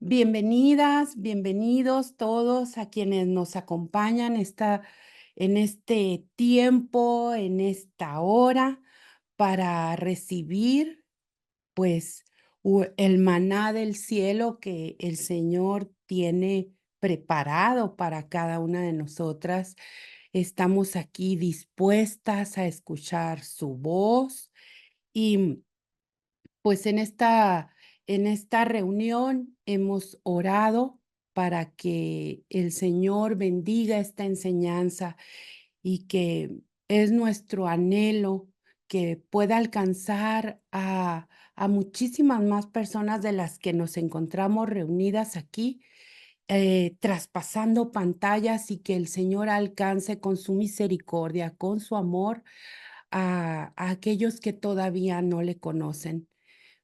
Bienvenidas, bienvenidos todos a quienes nos acompañan en este tiempo, en esta hora, para recibir, pues, el maná del cielo que el Señor tiene preparado para cada una de nosotras. Estamos aquí dispuestas a escuchar su voz y pues en esta reunión hemos orado para que el Señor bendiga esta enseñanza y que es nuestro anhelo que pueda alcanzar a muchísimas más personas de las que nos encontramos reunidas aquí, traspasando pantallas y que el Señor alcance con su misericordia, con su amor a aquellos que todavía no le conocen.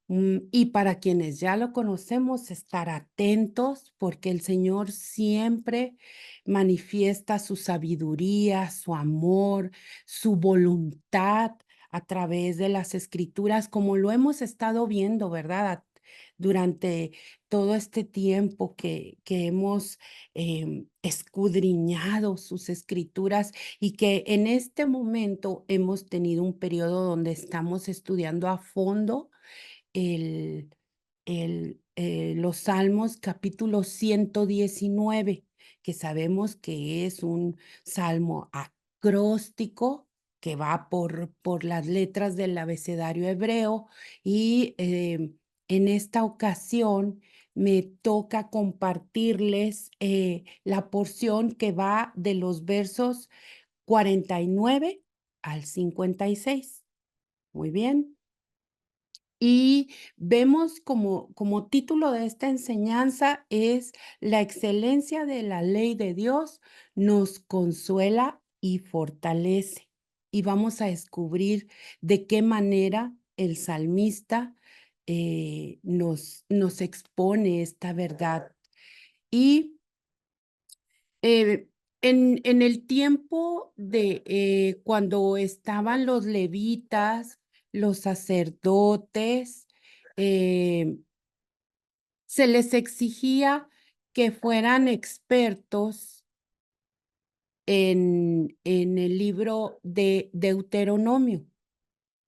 Y para quienes ya lo conocemos, estar atentos porque el Señor siempre manifiesta su sabiduría, su amor, su voluntad a través de las escrituras, como lo hemos estado viendo, ¿verdad? Durante todo este tiempo que hemos escudriñado sus escrituras y que en este momento hemos tenido un periodo donde estamos estudiando a fondo el los Salmos, capítulo 119, que sabemos que es un salmo acróstico que va por las letras del abecedario hebreo y, en esta ocasión me toca compartirles, la porción que va de los versos 49 al 56. Muy bien. Y vemos como título de esta enseñanza es La excelencia de la ley de Dios nos consuela y fortalece. Y vamos a descubrir de qué manera el salmista nos expone esta verdad. Y eh, en el tiempo de cuando estaban los levitas, los sacerdotes, eh, se les exigía que fueran expertos en el libro de Deuteronomio.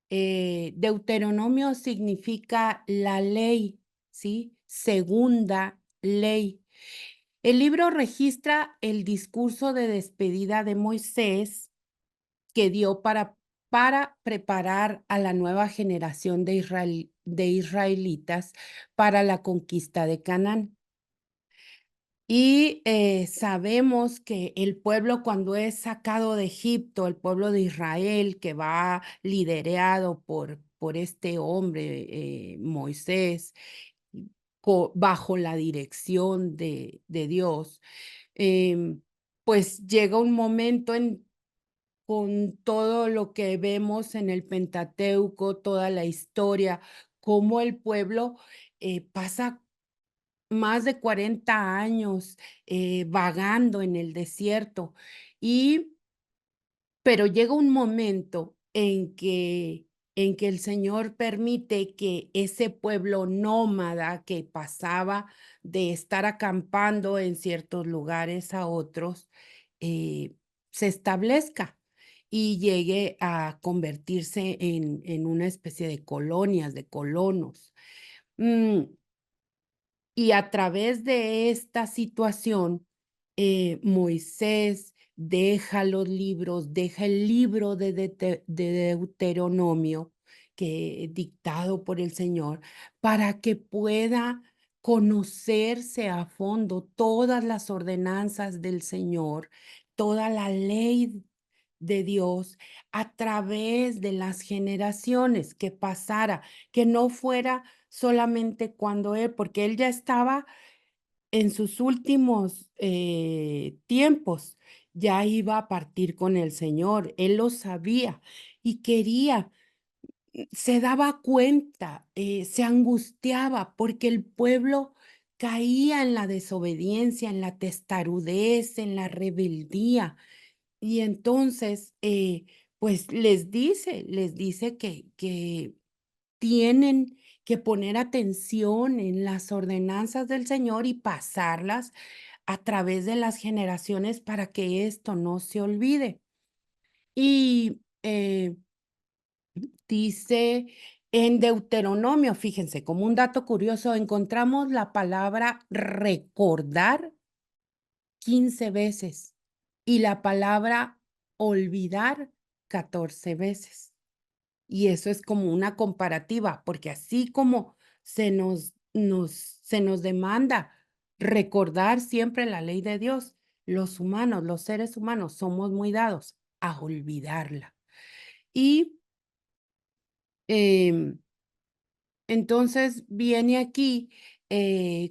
Deuteronomio significa la ley, ¿sí? Segunda ley. El libro registra el discurso de despedida de Moisés que dio para preparar a la nueva generación de israelitas para la conquista de Canaán. Y sabemos que el pueblo cuando es sacado de Egipto, el pueblo de Israel que va liderado por este hombre, Moisés, bajo la dirección de Dios, pues llega un momento con todo lo que vemos en el Pentateuco, toda la historia, cómo el pueblo pasa más de 40 años vagando en el desierto. Y, pero llega un momento en que el Señor permite que ese pueblo nómada que pasaba de estar acampando en ciertos lugares a otros, eh, se establezca y llegue a convertirse en una especie de colonias, de colonos. Mm, y a través de esta situación, Moisés deja los libros, deja el libro de Deuteronomio, que dictado por el Señor, para que pueda conocerse a fondo todas las ordenanzas del Señor, toda la ley de Dios a través de las generaciones, que pasara, que no fuera solamente cuando él, porque él ya estaba en sus últimos tiempos, ya iba a partir con el Señor, él lo sabía y quería, se daba cuenta, se angustiaba porque el pueblo caía en la desobediencia, en la testarudez, en la rebeldía. Y entonces, pues les dice que tienen que poner atención en las ordenanzas del Señor y pasarlas a través de las generaciones para que esto no se olvide. Y dice en Deuteronomio, fíjense, como un dato curioso, encontramos la palabra recordar 15 veces y la palabra olvidar 14 veces. Y eso es como una comparativa, porque así como se nos demanda recordar siempre la ley de Dios, los humanos, los seres humanos, somos muy dados a olvidarla. Y em, entonces viene aquí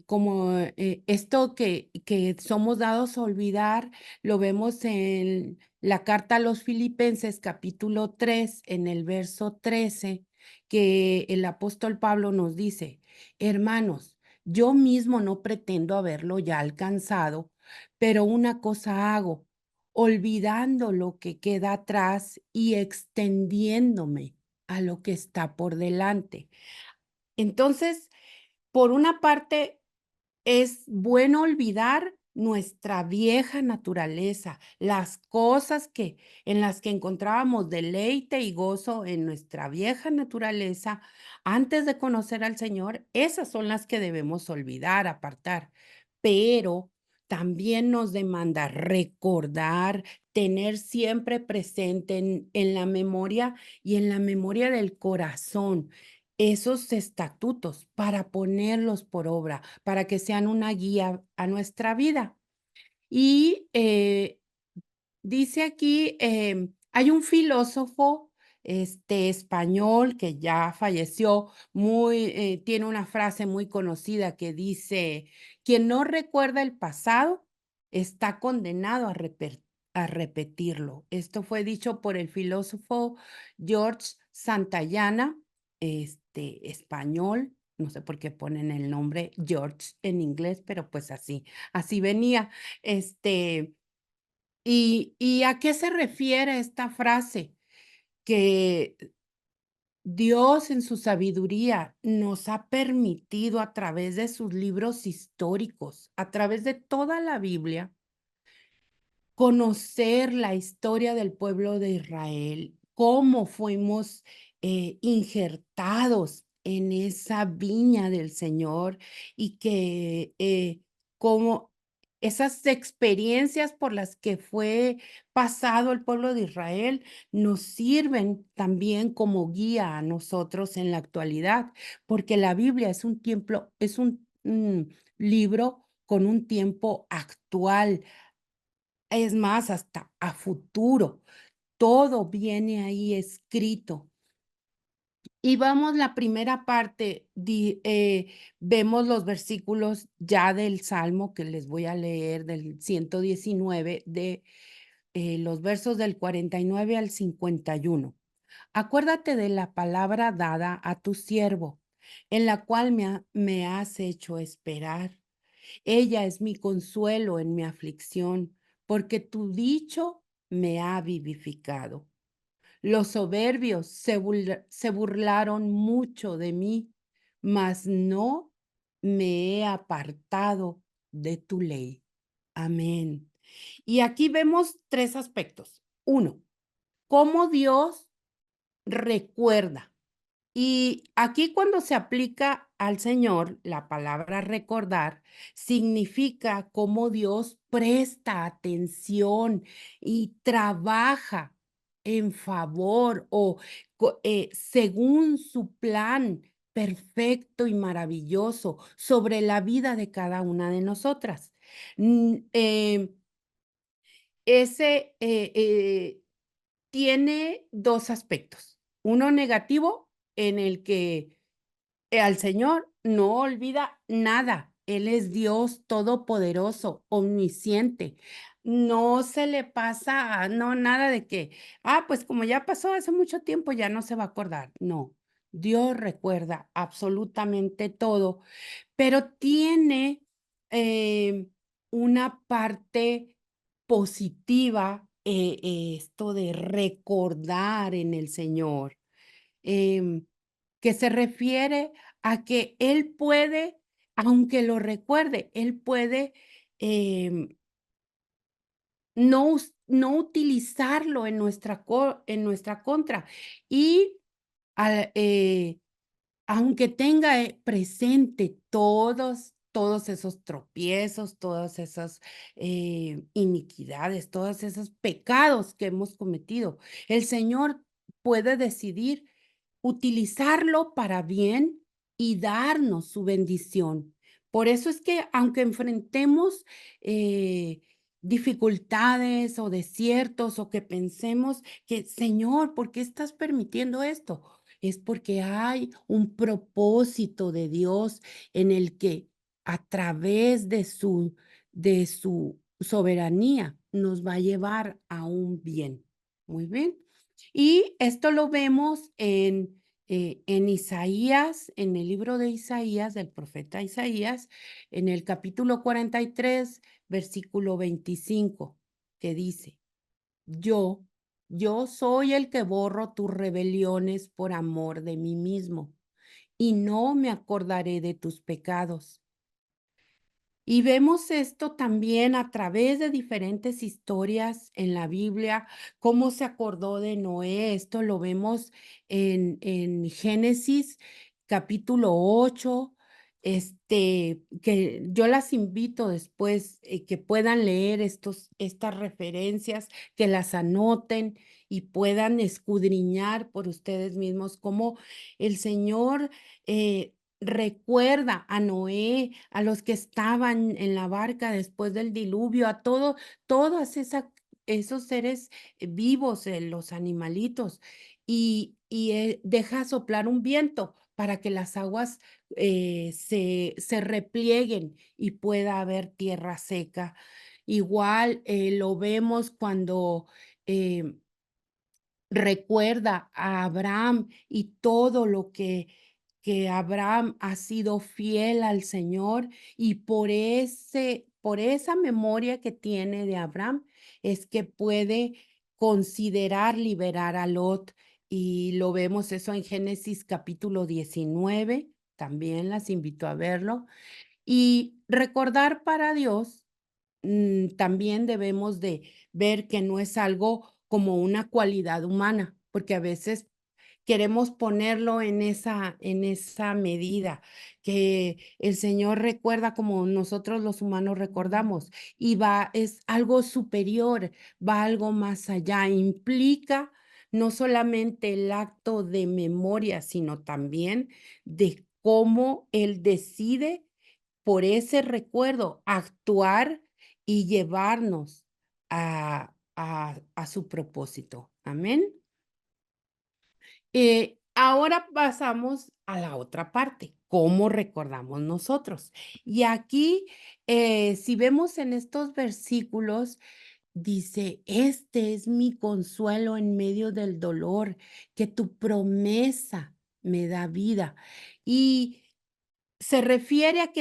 como esto que somos dados a olvidar, lo vemos en la carta a los Filipenses capítulo 3 en el verso 13, que el apóstol Pablo nos dice, hermanos, yo mismo no pretendo haberlo ya alcanzado, pero una cosa hago, olvidando lo que queda atrás y extendiéndome a lo que está por delante. Entonces, por una parte, es bueno olvidar nuestra vieja naturaleza, las cosas en las que encontrábamos deleite y gozo en nuestra vieja naturaleza antes de conocer al Señor, esas son las que debemos olvidar, apartar. Pero también nos demanda recordar, tener siempre presente en la memoria y en la memoria del corazón esos estatutos para ponerlos por obra, para que sean una guía a nuestra vida. Y dice aquí, hay un filósofo español que ya falleció, tiene una frase muy conocida que dice, quien no recuerda el pasado está condenado a repetirlo. Esto fue dicho por el filósofo George Santayana, español. No sé por qué ponen el nombre George en inglés, pero pues así venía. ¿Y a qué se refiere esta frase? Que Dios en su sabiduría nos ha permitido a través de sus libros históricos, a través de toda la Biblia, conocer la historia del pueblo de Israel, cómo fuimos injertados en esa viña del Señor y que como esas experiencias por las que fue pasado el pueblo de Israel nos sirven también como guía a nosotros en la actualidad, porque la Biblia es un libro con un tiempo actual, es más, hasta a futuro. Todo viene ahí escrito. Y vamos la primera parte, vemos los versículos ya del Salmo que les voy a leer del 119, de los versos del 49 al 51. Acuérdate de la palabra dada a tu siervo, en la cual me has hecho esperar. Ella es mi consuelo en mi aflicción, porque tu dicho me ha vivificado. Los soberbios se burlaron mucho de mí, mas no me he apartado de tu ley. Amén. Y aquí vemos tres aspectos. Uno, cómo Dios recuerda. Y aquí cuando se aplica al Señor, la palabra recordar significa cómo Dios presta atención y trabaja en favor o según su plan perfecto y maravilloso sobre la vida de cada una de nosotras. Mm, eh, ese tiene dos aspectos. Uno negativo en el que al Señor no olvida nada. Él es Dios todopoderoso, omnisciente. No se le pasa, no, nada de que, pues como ya pasó hace mucho tiempo, ya no se va a acordar. No, Dios recuerda absolutamente todo, pero tiene una parte positiva, esto de recordar en el Señor, em, que se refiere a que Él puede, aunque lo recuerde, Él puede no utilizarlo en en nuestra contra. Y al, aunque tenga, presente todos esos tropiezos, todas esas, iniquidades, todos esos pecados que hemos cometido, el Señor puede decidir utilizarlo para bien y darnos su bendición. Por eso es que, aunque enfrentemos, dificultades o desiertos, o que pensemos que: "Señor, ¿por qué estás permitiendo esto?". Es porque hay un propósito de Dios en el que a través de su soberanía nos va a llevar a un bien. Muy bien. Y esto lo vemos en Isaías, en el libro de Isaías, del profeta Isaías, en el capítulo 43, versículo 25, que dice: yo, yo soy el que borro tus rebeliones por amor de mí mismo, y no me acordaré de tus pecados. Y vemos esto también a través de diferentes historias en la Biblia, cómo se acordó de Noé. Esto lo vemos en Génesis capítulo 8, que yo las invito después, que puedan leer estas referencias, que las anoten y puedan escudriñar por ustedes mismos cómo el Señor, recuerda a Noé, a los que estaban en la barca después del diluvio, a todas esos seres vivos, los animalitos, y deja soplar un viento para que las aguas se replieguen y pueda haber tierra seca. Igual lo vemos cuando eh, recuerda a Abraham y todo lo que Abraham ha sido fiel al Señor, y por esa memoria que tiene de Abraham es que puede considerar liberar a Lot. Y lo vemos eso en Génesis capítulo 19, también las invito a verlo. Y recordar para Dios, también debemos de ver que no es algo como una cualidad humana, porque a veces queremos ponerlo en esa medida, que el Señor recuerda como nosotros los humanos recordamos, y es algo superior, va algo más allá, implica no solamente el acto de memoria, sino también de cómo Él decide por ese recuerdo actuar y llevarnos a su propósito. Amén. Ahora pasamos a la otra parte, cómo recordamos nosotros. Y aquí, si vemos en estos versículos, dice: este es mi consuelo en medio del dolor, que tu promesa me da vida. Y se refiere a que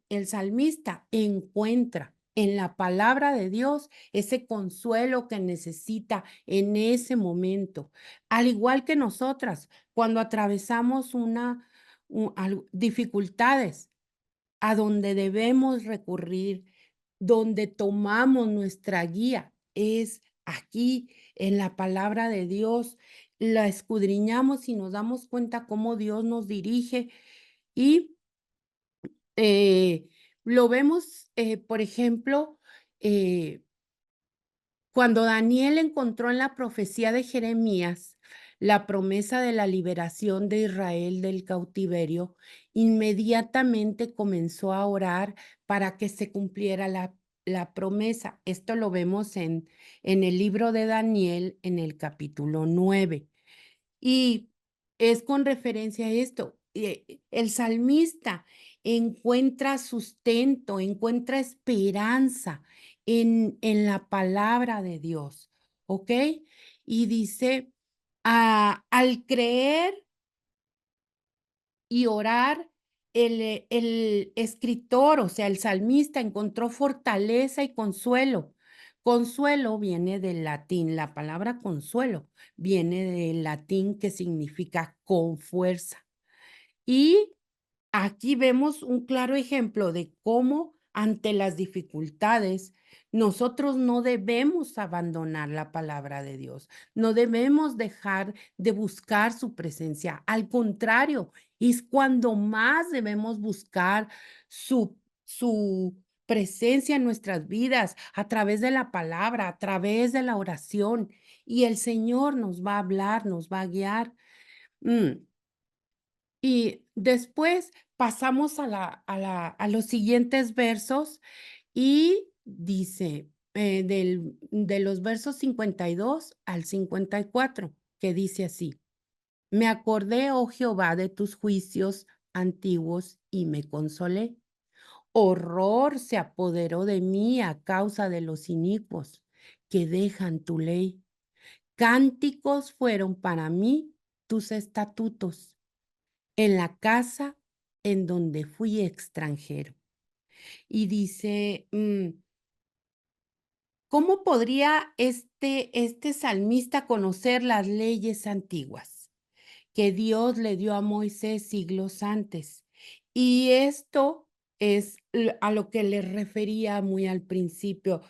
el salmista encuentra en la palabra de Dios ese consuelo que necesita en ese momento. Al igual que nosotras, cuando atravesamos dificultades, a donde debemos recurrir, donde tomamos nuestra guía, es aquí en la palabra de Dios. La escudriñamos y nos damos cuenta cómo Dios nos dirige. Y lo vemos, por ejemplo, eh, cuando Daniel encontró en la profecía de Jeremías la promesa de la liberación de Israel del cautiverio, inmediatamente comenzó a orar para que se cumpliera la promesa. Esto lo vemos en el libro de Daniel, en el capítulo 9. Y es con referencia a esto. El salmista encuentra sustento, encuentra esperanza en la palabra de Dios, ¿ok? Y dice: al creer y orar, el escritor, o sea, el salmista, encontró fortaleza y consuelo. Consuelo viene del latín, la palabra consuelo viene del latín, que significa con fuerza. Y Aquí vemos un claro ejemplo de cómo ante las dificultades nosotros no debemos abandonar la palabra de Dios, no debemos dejar de buscar su presencia. Al contrario, es cuando más debemos buscar su presencia en nuestras vidas a través de la palabra, a través de la oración. Y el Señor nos va a hablar, nos va a guiar. Mm. Y después pasamos a los siguientes versos y dice, de los versos 52 al 54 que dice así: Me acordé, oh Jehová, de tus juicios antiguos y me consolé. Horror se apoderó de mí a causa de los inicuos que dejan tu ley. Cánticos fueron para mí tus estatutos en la casa en donde fui extranjero. Y dice, ¿cómo podría este salmista conocer las leyes antiguas que Dios le dio a Moisés siglos antes? Y esto es a lo que le refería muy al principio.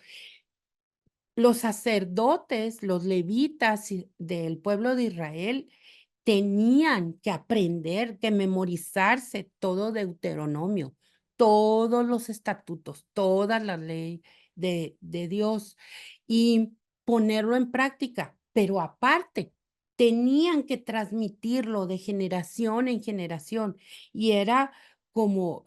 Los sacerdotes, los levitas del pueblo de Israel tenían que aprender, que memorizarse todo Deuteronomio, todos los estatutos, toda la ley de Dios y ponerlo en práctica. Pero aparte, tenían que transmitirlo de generación en generación y era como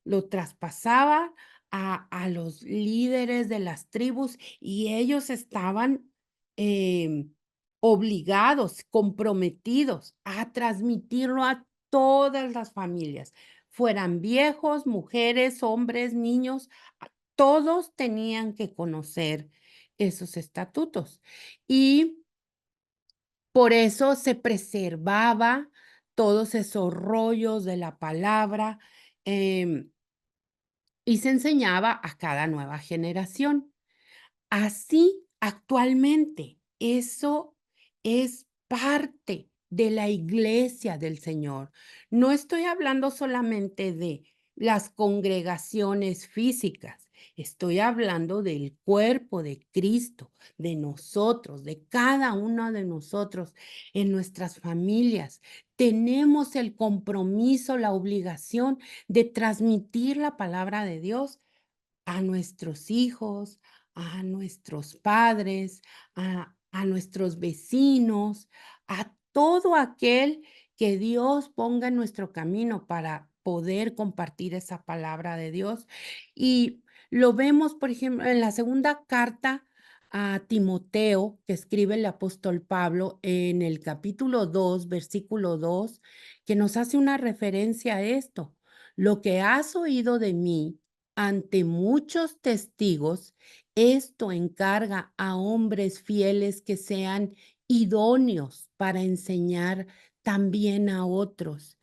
lo traspasaba a los líderes de las tribus y ellos estaban obligados, comprometidos a transmitirlo a todas las familias, fueran viejos, mujeres, hombres, niños, todos tenían que conocer esos estatutos. Y por eso se preservaba todos esos rollos de la palabra, em, y se enseñaba a cada nueva generación. Así, actualmente, eso es parte de la iglesia del Señor. No estoy hablando solamente de las congregaciones físicas, estoy hablando del cuerpo de Cristo, de nosotros, de cada uno de nosotros, en nuestras familias. Tenemos el compromiso, la obligación de transmitir la palabra de Dios a nuestros hijos, a nuestros padres, a nuestros vecinos, a todo aquel que Dios ponga en nuestro camino para poder compartir esa palabra de Dios. Y lo vemos, por ejemplo, en la segunda carta a Timoteo que escribe el apóstol Pablo en el capítulo 2 versículo 2 que nos hace una referencia a esto. Lo que has oído de mí ante muchos testigos, esto encarga a hombres fieles que sean idóneos para enseñar también a otros.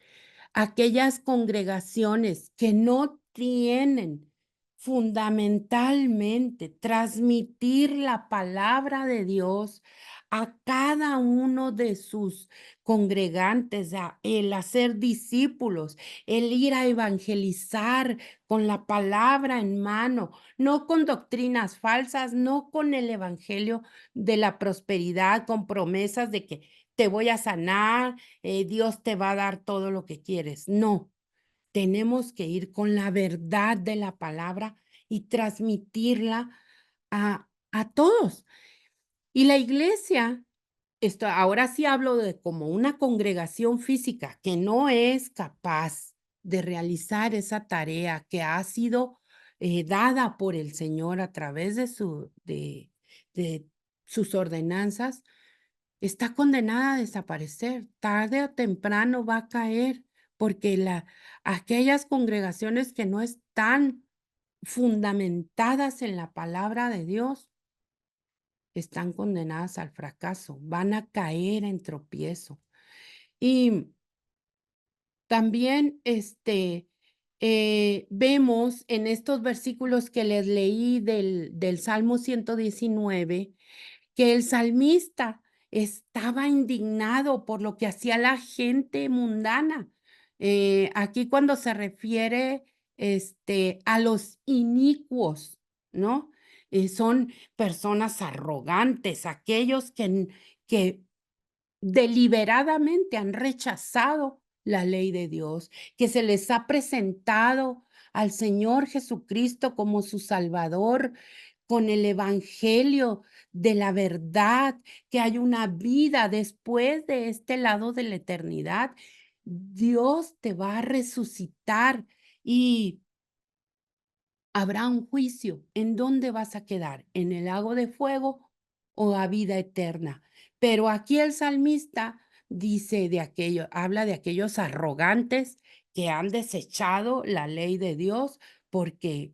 Aquellas congregaciones que no tienen fundamentalmente transmitir la palabra de Dios a cada uno de sus congregantes, el hacer discípulos, el ir a evangelizar con la palabra en mano, no con doctrinas falsas, no con el evangelio de la prosperidad, con promesas de que te voy a sanar, Dios te va a dar todo lo que quieres. No, tenemos que ir con la verdad de la palabra y transmitirla a todos. Y la iglesia, esto, ahora sí hablo de como una congregación física que no es capaz de realizar esa tarea que ha sido dada por el Señor a través de sus ordenanzas, está condenada a desaparecer. Tarde o temprano va a caer, porque aquellas congregaciones que no están fundamentadas en la palabra de Dios están condenadas al fracaso, van a caer en tropiezo. Y también vemos en estos versículos que les leí del Salmo 119 que el salmista estaba indignado por lo que hacía la gente mundana. Aquí cuando se refiere, a los inicuos, ¿no? Son personas arrogantes, aquellos que deliberadamente han rechazado la ley de Dios, que se les ha presentado al Señor Jesucristo como su Salvador, con el evangelio de la verdad, que hay una vida después de este lado de la eternidad. Dios te va a resucitar y habrá un juicio. ¿En dónde vas a quedar? ¿En el lago de fuego o a vida eterna? Pero aquí el salmista dice de aquello, habla de aquellos arrogantes que han desechado la ley de Dios porque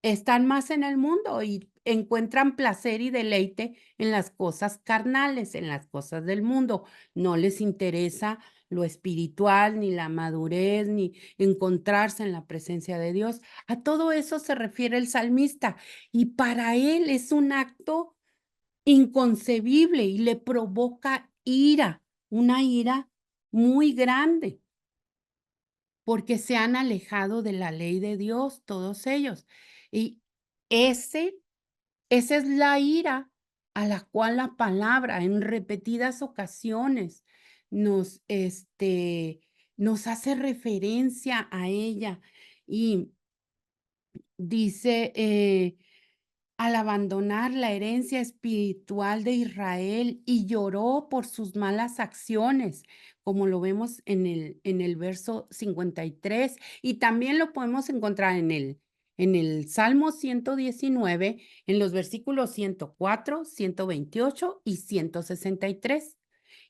están más en el mundo y encuentran placer y deleite en las cosas carnales, en las cosas del mundo. No les interesa lo espiritual, ni la madurez, ni encontrarse en la presencia de Dios. A todo eso se refiere el salmista y para él es un acto inconcebible y le provoca ira, una ira muy grande, porque se han alejado de la ley de Dios, todos ellos. Y ese esa es la ira a la cual la palabra en repetidas ocasiones nos, nos hace referencia a ella. Y dice, al abandonar la herencia espiritual de Israel y lloró por sus malas acciones, como lo vemos en el verso 53, y también lo podemos encontrar en el Salmo 119, en los versículos 104, 128 y 163.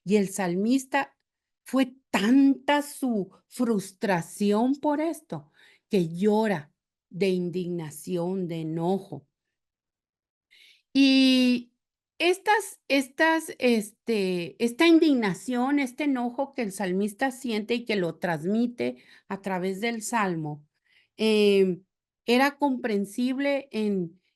Y el salmista fue tanta su frustración por esto que llora de indignación, de enojo. Y esta indignación, este enojo que el salmista siente y que lo transmite a través del salmo, em, era comprensible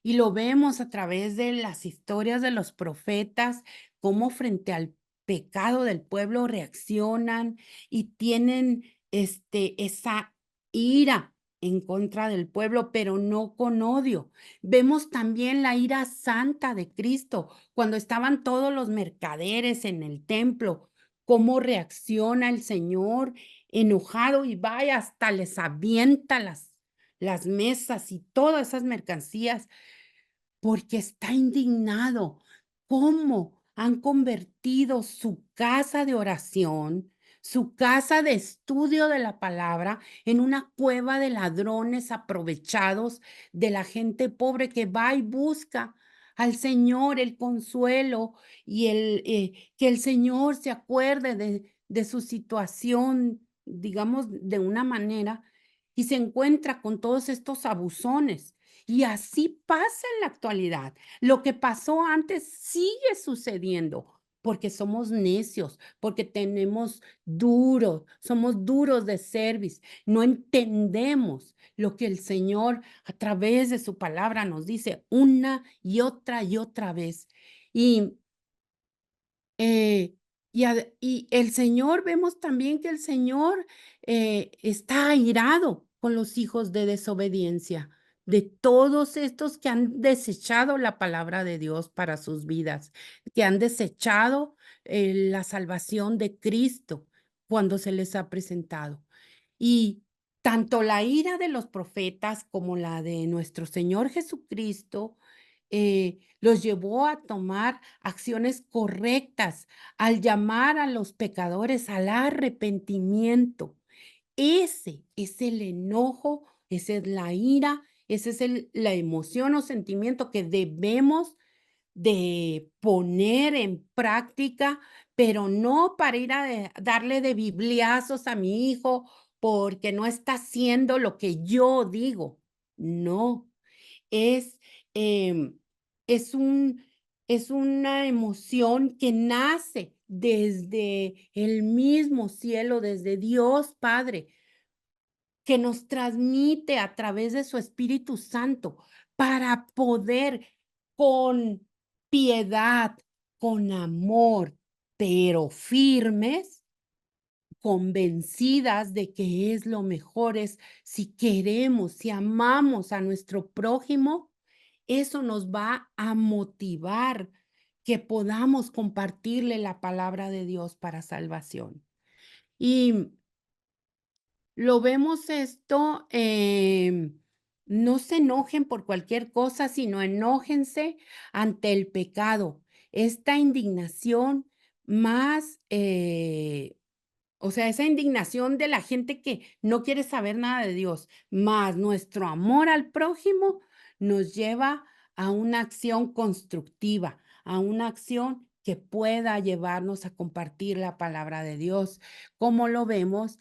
y lo vemos a través de las historias de los profetas, cómo frente al pecado del pueblo reaccionan y tienen, esa ira en contra del pueblo, pero no con odio. Vemos también la ira santa de Cristo, cuando estaban todos los mercaderes en el templo, cómo reacciona el Señor enojado y vaya, hasta les avienta las mesas y todas esas mercancías porque está indignado. ¿Cómo han convertido su casa de oración, su casa de estudio de la palabra, en una cueva de ladrones aprovechados de la gente pobre que va y busca al Señor el consuelo y que el Señor se acuerde de su situación, digamos, de una manera, y se encuentra con todos estos abusones? Y así pasa en la actualidad. Lo que pasó antes sigue sucediendo porque somos necios, porque somos duros de cerviz, no entendemos lo que el Señor a través de su palabra nos dice una y otra vez. Y eh, y el Señor, vemos también que el Señor, está airado con los hijos de desobediencia, de todos estos que han desechado la palabra de Dios para sus vidas, que han desechado, la salvación de Cristo cuando se les ha presentado. Y tanto la ira de los profetas como la de nuestro Señor Jesucristo, los llevó a tomar acciones correctas, al llamar a los pecadores al arrepentimiento. Ese es el enojo, esa es la ira, esa es la emoción o sentimiento que debemos de poner en práctica, pero no para ir darle de bibliazos a mi hijo porque no está haciendo lo que yo digo. No, es, em, es un es una emoción que nace desde el mismo cielo, desde Dios Padre, que nos transmite a través de su Espíritu Santo para poder con piedad, con amor, pero firmes, convencidas de que es lo mejor, es si queremos, si amamos a nuestro prójimo, eso nos va a motivar que podamos compartirle la palabra de Dios para salvación. Y lo vemos esto, no se enojen por cualquier cosa, sino enójense ante el pecado. Esta indignación más, o sea, esa indignación de la gente que no quiere saber nada de Dios, más nuestro amor al prójimo, nos lleva a una acción constructiva, a una acción que pueda llevarnos a compartir la palabra de Dios, como lo vemos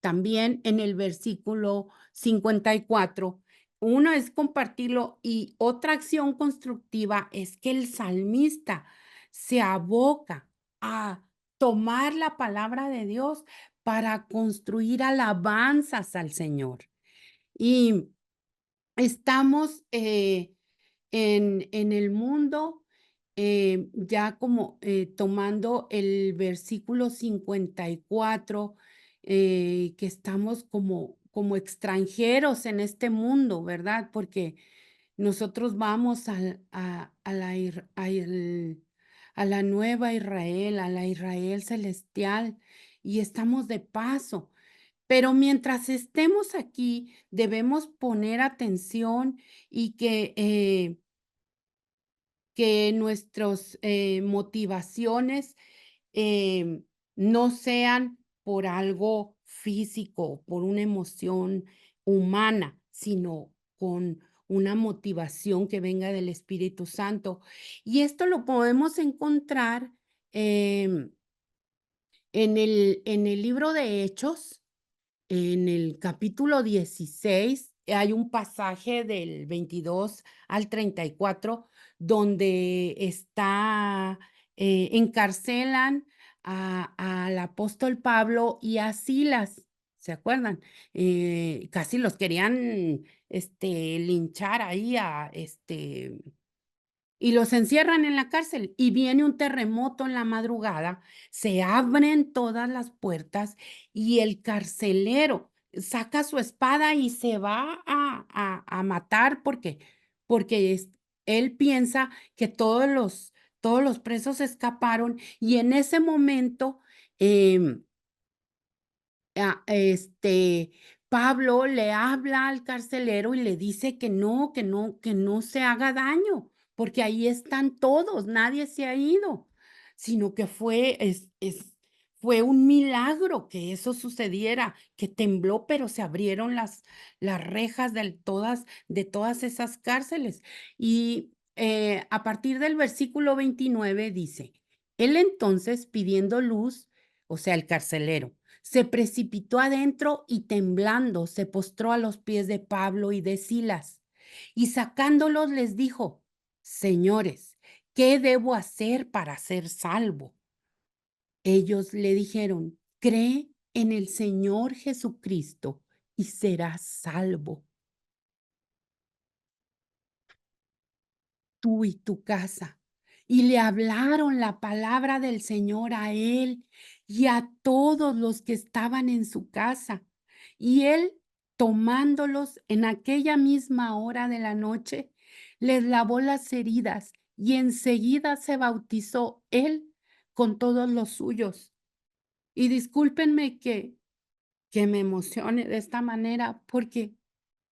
también en el versículo 54. Uno es compartirlo y otra acción constructiva es que el salmista se aboca a tomar la palabra de Dios para construir alabanzas al Señor. Y estamos en el mundo, ya como tomando el versículo 54, que estamos como extranjeros en este mundo, ¿verdad? Porque nosotros vamos a la nueva Israel, a la Israel celestial, y estamos de paso. Pero mientras estemos aquí, debemos poner atención y que nuestras motivaciones no sean por algo físico, por una emoción humana, sino con una motivación que venga del Espíritu Santo. Y esto lo podemos encontrar em, en el libro de Hechos, en el capítulo 16 hay un pasaje del 22 al 34 donde encarcelan al apóstol Pablo y a Silas, ¿se acuerdan? Casi los querían, linchar ahí y los encierran en la cárcel y viene un terremoto en la madrugada, se abren todas las puertas y el carcelero saca su espada y se va a matar porque él piensa que todos los presos escaparon y en ese momento em, Pablo le habla al carcelero y le dice que no se haga daño, porque ahí están todos, nadie se ha ido, sino que fue un milagro que eso sucediera, que tembló, pero se abrieron las rejas de todas esas cárceles. Y a partir del versículo 29 dice, él entonces pidiendo luz, o sea, el carcelero, se precipitó adentro y temblando se postró a los pies de Pablo y de Silas, y sacándolos les dijo, Señores, ¿qué debo hacer para ser salvo? Ellos le dijeron, cree en el Señor Jesucristo y serás salvo, tú y tu casa. Y le hablaron la palabra del Señor a él y a todos los que estaban en su casa. Y él, tomándolos en aquella misma hora de la noche, les lavó las heridas y enseguida se bautizó él con todos los suyos. Y discúlpenme que me emocione de esta manera, porque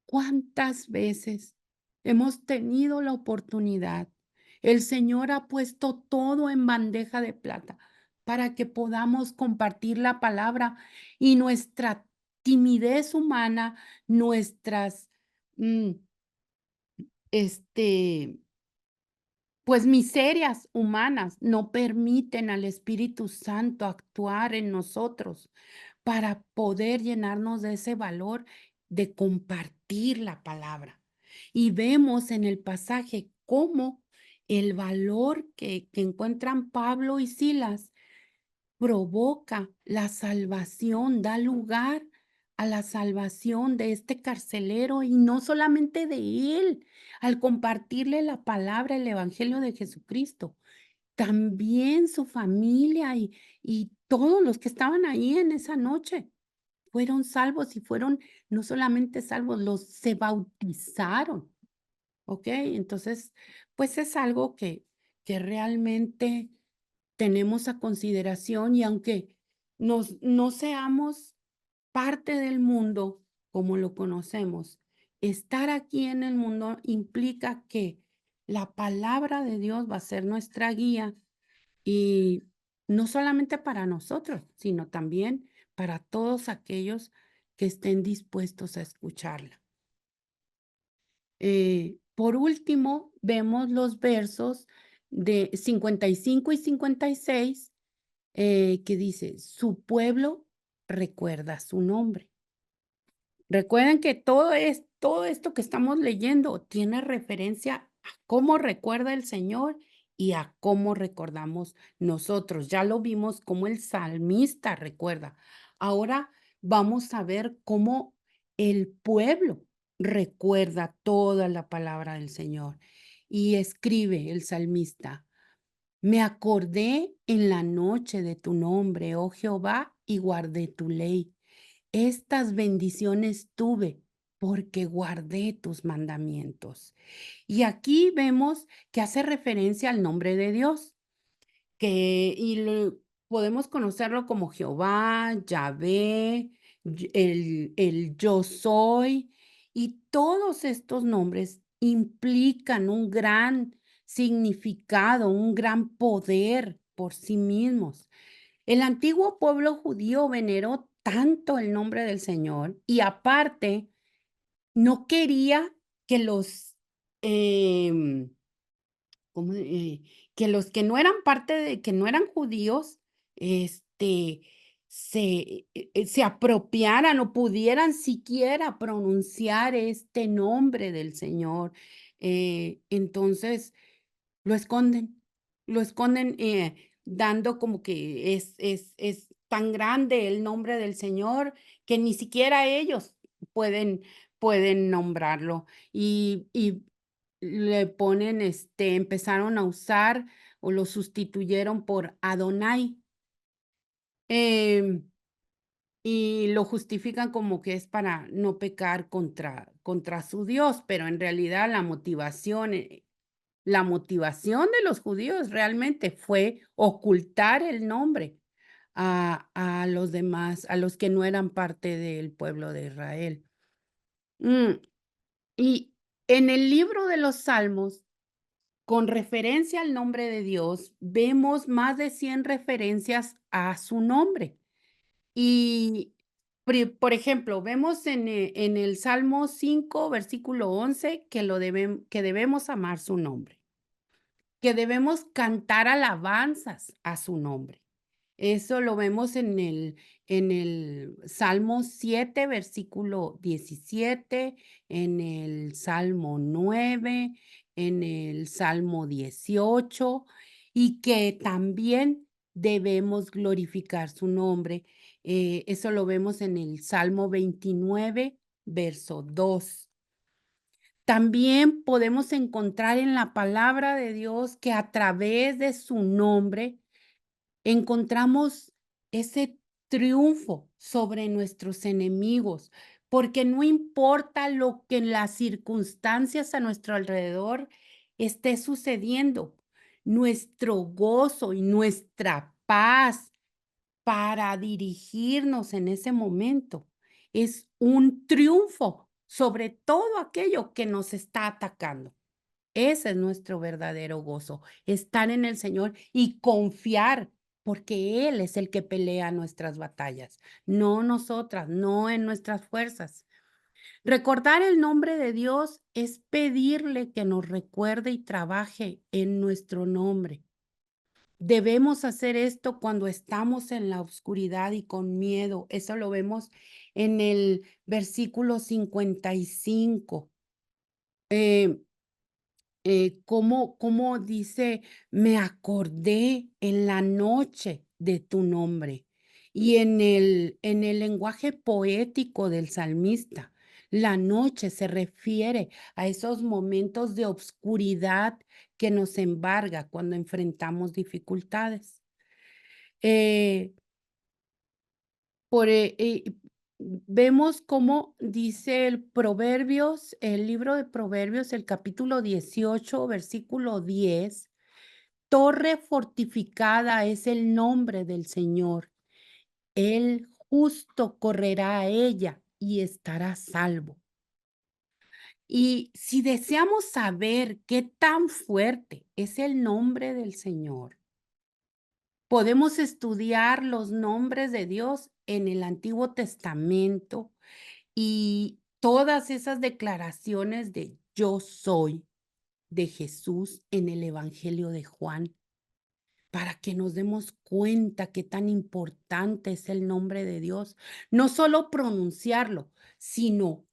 ¿cuántas veces hemos tenido la oportunidad? El Señor ha puesto todo en bandeja de plata para que podamos compartir la palabra y nuestra timidez humana, nuestras, mm, este, pues miserias humanas no permiten al Espíritu Santo actuar en nosotros para poder llenarnos de ese valor de compartir la palabra. Y vemos en el pasaje cómo el valor que encuentran Pablo y Silas provoca la salvación, da lugar a la salvación de este carcelero y no solamente de él, al compartirle la palabra, el evangelio de Jesucristo, también su familia y todos los que estaban ahí en esa noche fueron salvos y fueron no solamente salvos, los se bautizaron, ¿ok? Entonces, pues es algo que realmente tenemos a consideración y aunque no seamos parte del mundo como lo conocemos, estar aquí en el mundo implica que la palabra de Dios va a ser nuestra guía y no solamente para nosotros, sino también para todos aquellos que estén dispuestos a escucharla. Por último, vemos los versos de 55 y 56 que dice, su pueblo recuerda su nombre. Recuerden que todo esto que estamos leyendo tiene referencia a cómo recuerda el Señor y a cómo recordamos nosotros. Ya lo vimos cómo el salmista recuerda. Ahora vamos a ver cómo el pueblo recuerda toda la palabra del Señor. Y escribe el salmista, me acordé en la noche de tu nombre, oh Jehová, y guardé tu ley. Estas bendiciones tuve porque guardé tus mandamientos. Y aquí vemos que hace referencia al nombre de Dios, podemos conocerlo como Jehová, Yahvé, el yo soy, y todos estos nombres implican un gran significado, un gran poder por sí mismos. El antiguo pueblo judío veneró tanto el nombre del Señor y aparte no quería que em, ¿cómo? Que los que no eran parte de que no eran judíos, este, se apropiaran o pudieran siquiera pronunciar este nombre del Señor. Entonces, lo esconden, dando como que es tan grande el nombre del Señor que ni siquiera ellos pueden nombrarlo. Y le ponen, empezaron a usar o lo sustituyeron por Adonai, em, y lo justifican como que es para no pecar contra su Dios, pero en realidad la motivación de los judíos realmente fue ocultar el nombre a los demás, a los que no eran parte del pueblo de Israel. Mm, y en el libro de los Salmos, con referencia al nombre de Dios, vemos más de 100 referencias a su nombre. Y, por ejemplo, vemos en el Salmo 5, versículo 11, que debemos amar su nombre, que debemos cantar alabanzas a su nombre. Eso lo vemos en el Salmo 7, versículo 17, en el Salmo 9, en el Salmo 18, y que también debemos glorificar su nombre. Eso lo vemos en el Salmo 29, verso 2. También podemos encontrar en la palabra de Dios que a través de su nombre encontramos ese triunfo sobre nuestros enemigos, porque no importa lo que en las circunstancias a nuestro alrededor esté sucediendo, nuestro gozo y nuestra paz para dirigirnos en ese momento es un triunfo sobre todo aquello que nos está atacando. Ese es nuestro verdadero gozo, estar en el Señor y confiar, porque Él es el que pelea nuestras batallas, no nosotras, no en nuestras fuerzas. Recordar el nombre de Dios es pedirle que nos recuerde y trabaje en nuestro nombre. Debemos hacer esto cuando estamos en la oscuridad y con miedo. Eso lo vemos en el versículo 55. Eh, cómo dice, me acordé en la noche de tu nombre. Y en el lenguaje poético del salmista, la noche se refiere a esos momentos de obscuridad que nos embarga cuando enfrentamos dificultades. Eh, por, vemos cómo dice el libro de Proverbios, el capítulo 18, versículo 10, torre fortificada es el nombre del Señor. El justo correrá a ella y estará salvo. Y si deseamos saber qué tan fuerte es el nombre del Señor, podemos estudiar los nombres de Dios en el Antiguo Testamento y todas esas declaraciones de yo soy de Jesús en el Evangelio de Juan, para que nos demos cuenta qué tan importante es el nombre de Dios. No solo pronunciarlo, sino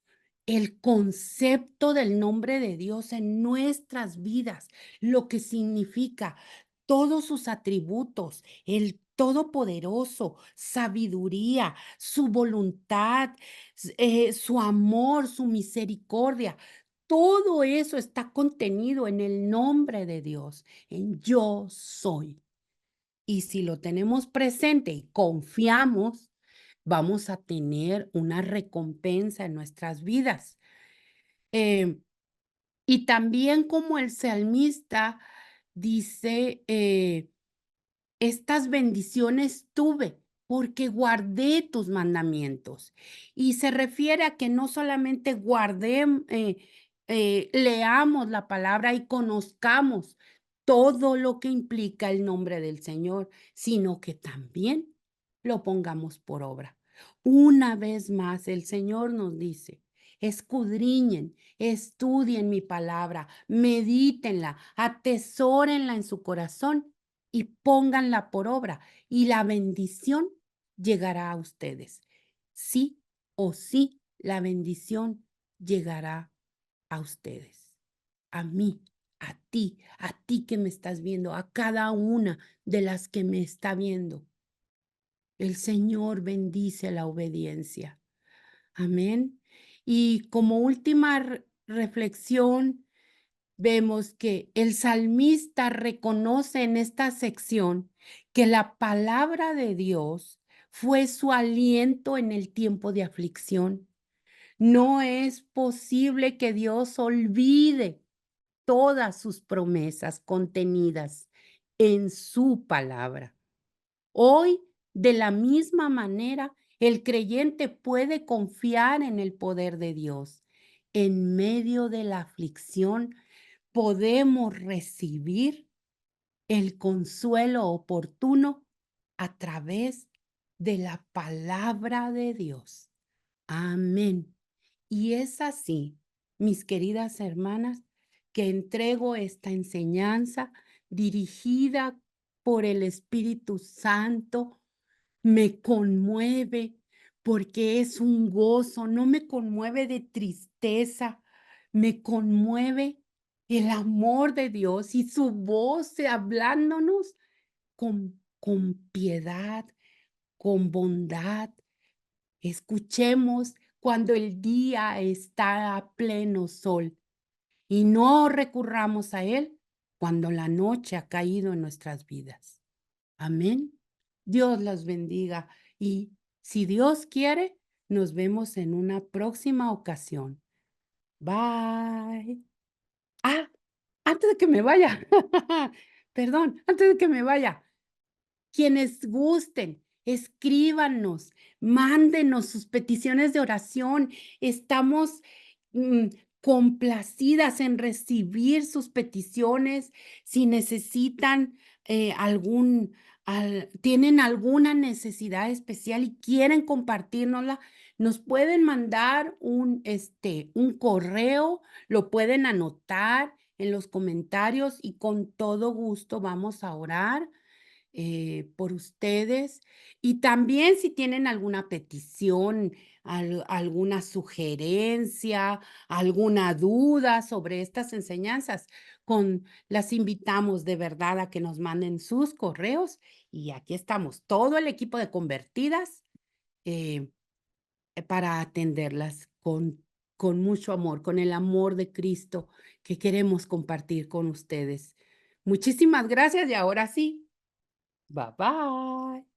el concepto del nombre de Dios en nuestras vidas, lo que significa todos sus atributos, el todopoderoso, sabiduría, su voluntad, su amor, su misericordia. Todo eso está contenido en el nombre de Dios, en yo soy. Y si lo tenemos presente y confiamos, vamos a tener una recompensa en nuestras vidas. Em, y también como el salmista dice, estas bendiciones tuve porque guardé tus mandamientos. Y se refiere a que no solamente leamos la palabra y conozcamos todo lo que implica el nombre del Señor, sino que también lo pongamos por obra. Una vez más, el Señor nos dice, escudriñen, estudien mi palabra, medítenla, atesórenla en su corazón y pónganla por obra y la bendición llegará a ustedes. Sí o sí, la bendición llegará a ustedes, a mí, a ti que me estás viendo, a cada una de las que me está viendo. El Señor bendice la obediencia. Amén. Y como última reflexión, vemos que el salmista reconoce en esta sección que la palabra de Dios fue su aliento en el tiempo de aflicción. No es posible que Dios olvide todas sus promesas contenidas en su palabra. Hoy, de la misma manera, el creyente puede confiar en el poder de Dios. En medio de la aflicción, podemos recibir el consuelo oportuno a través de la palabra de Dios. Amén. Y es así, mis queridas hermanas, que entrego esta enseñanza dirigida por el Espíritu Santo. Me conmueve porque es un gozo, no me conmueve de tristeza, me conmueve el amor de Dios y su voz hablándonos con piedad, con bondad. Escuchemos cuando el día está a pleno sol y no recurramos a él cuando la noche ha caído en nuestras vidas. Amén. Dios las bendiga y si Dios quiere, nos vemos en una próxima ocasión. Bye. Ah, antes de que me vaya, perdón, antes de que me vaya, quienes gusten, escríbanos, mándenos sus peticiones de oración. Estamos mm, complacidas en recibir sus peticiones. Si necesitan tienen alguna necesidad especial y quieren compartirnosla, nos pueden mandar un correo, lo pueden anotar en los comentarios y con todo gusto vamos a orar por ustedes. Y también si tienen alguna petición, alguna sugerencia, alguna duda sobre estas enseñanzas, las invitamos de verdad a que nos manden sus correos y aquí estamos, todo el equipo de Convertidas, para atenderlas con con mucho amor, con el amor de Cristo que queremos compartir con ustedes. Muchísimas gracias y ahora sí, bye bye.